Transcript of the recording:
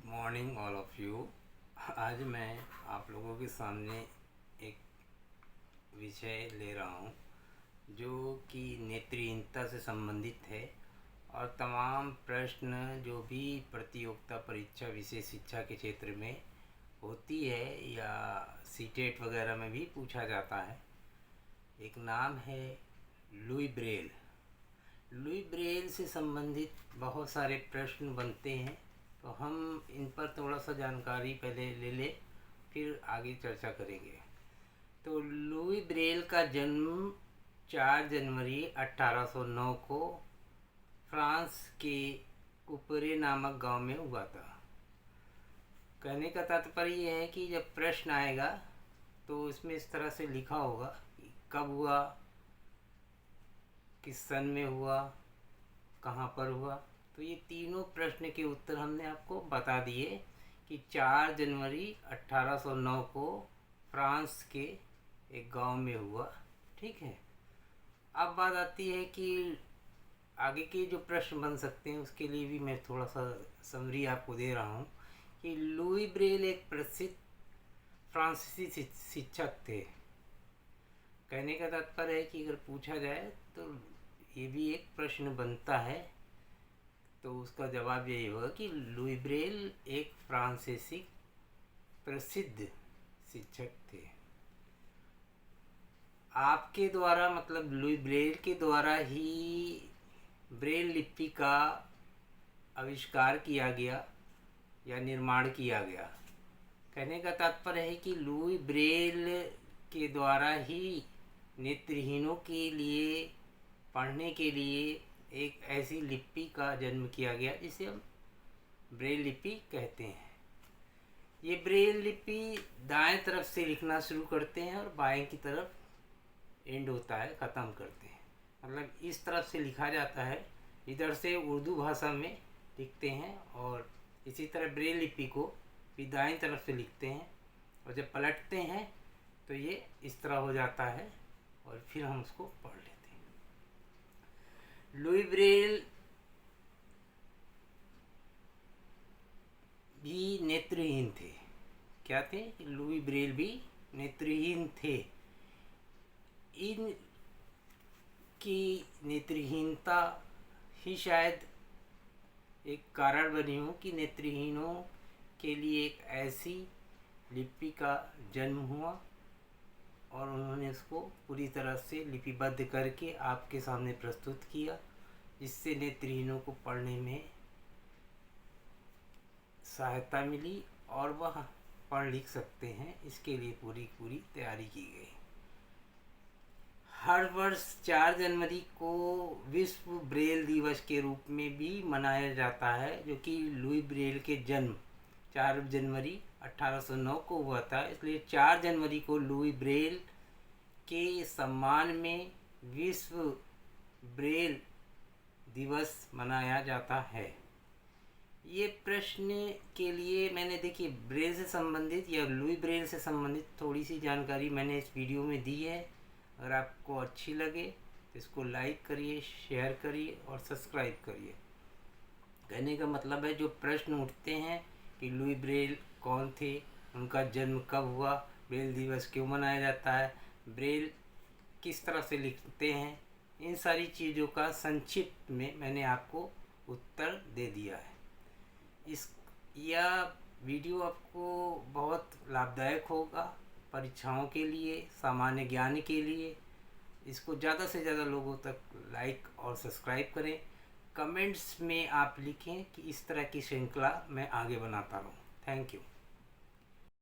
Morning all of you. आज मैं आप लोगों के सामने एक विषय ले रहा हूँ जो कि नेत्रहीनता से संबंधित है और तमाम प्रश्न जो भी प्रतियोगिता परीक्षा विशेष शिक्षा के क्षेत्र में होती है या सीटेट वगैरह में भी पूछा जाता है। एक नाम है लुई ब्रेल। लुई ब्रेल से संबंधित बहुत सारे प्रश्न बनते हैं, तो हम इन पर थोड़ा सा जानकारी पहले ले लें, फिर आगे चर्चा करेंगे। तो लुई ब्रेल का जन्म 4 जनवरी 1809 को फ्रांस के कुपरे नामक गांव में हुआ था। कहने का तात्पर्य यह है कि जब प्रश्न आएगा तो इसमें इस तरह से लिखा होगा कि कब हुआ, किस सन में हुआ, कहाँ पर हुआ। तो ये तीनों प्रश्न के उत्तर हमने आपको बता दिए कि 4 जनवरी 1809 को फ्रांस के एक गांव में हुआ। ठीक है। अब बात आती है कि आगे के जो प्रश्न बन सकते हैं उसके लिए भी मैं थोड़ा सा समरी आपको दे रहा हूँ कि लुई ब्रेल एक प्रसिद्ध फ्रांसीसी शिक्षक थे। कहने का तात्पर्य है कि अगर पूछा जाए तो ये भी एक प्रश्न बनता है, तो उसका जवाब यही होगा कि लुई ब्रेल एक फ्रांसीसी प्रसिद्ध शिक्षक थे। आपके द्वारा मतलब लुई ब्रेल के द्वारा ही ब्रेल लिपि का आविष्कार किया गया या निर्माण किया गया। कहने का तात्पर्य है कि लुई ब्रेल के द्वारा ही नेत्रहीनों के लिए पढ़ने के लिए एक ऐसी लिपि का जन्म किया गया जिसे हम ब्रेल लिपि कहते हैं। ये ब्रेल लिपि दाएं तरफ से लिखना शुरू करते हैं और बाएं की तरफ एंड होता है, ख़त्म करते हैं। मतलब इस तरफ से लिखा जाता है, इधर से उर्दू भाषा में लिखते हैं, और इसी तरह ब्रेल लिपि को भी दाएं तरफ से लिखते हैं और जब पलटते हैं तो ये इस तरह हो जाता है और फिर हम उसको पढ़ लेते हैं। लुई ब्रेल भी नेत्रहीन थे। क्या थे? लुई ब्रेल भी नेत्रहीन थे। इन की नेत्रहीनता ही शायद एक कारण बनी हो कि नेत्रहीनों के लिए एक ऐसी लिपि का जन्म हुआ और उन्होंने उसको पूरी तरह से लिपिबद्ध करके आपके सामने प्रस्तुत किया, जिससे नेत्रहीनों को पढ़ने में सहायता मिली और वह पढ़ लिख सकते हैं। इसके लिए पूरी तैयारी की गई। हर वर्ष 4 जनवरी को विश्व ब्रेल दिवस के रूप में भी मनाया जाता है, जो कि लुई ब्रेल के जन्म 4 जनवरी 1809 को हुआ था। इसलिए 4 जनवरी को लुई ब्रेल के सम्मान में विश्व ब्रेल दिवस मनाया जाता है। ये प्रश्न के लिए मैंने देखिए ब्रेल से संबंधित या लुई ब्रेल से संबंधित थोड़ी सी जानकारी मैंने इस वीडियो में दी है। अगर आपको अच्छी लगे तो इसको लाइक करिए, शेयर करिए और सब्सक्राइब करिए। कहने का मतलब है जो प्रश्न उठते हैं कि लुई ब्रेल कौन थे, उनका जन्म कब हुआ, ब्रेल दिवस क्यों मनाया जाता है, ब्रेल किस तरह से लिखते हैं, इन सारी चीज़ों का संक्षिप्त में मैंने आपको उत्तर दे दिया है। यह वीडियो आपको बहुत लाभदायक होगा परीक्षाओं के लिए, सामान्य ज्ञान के लिए। इसको ज़्यादा से ज़्यादा लोगों तक लाइक और सब्सक्राइब करें। कमेंट्स में आप लिखें कि इस तरह की श्रृंखला मैं आगे बनाता रहूँ। Thank you.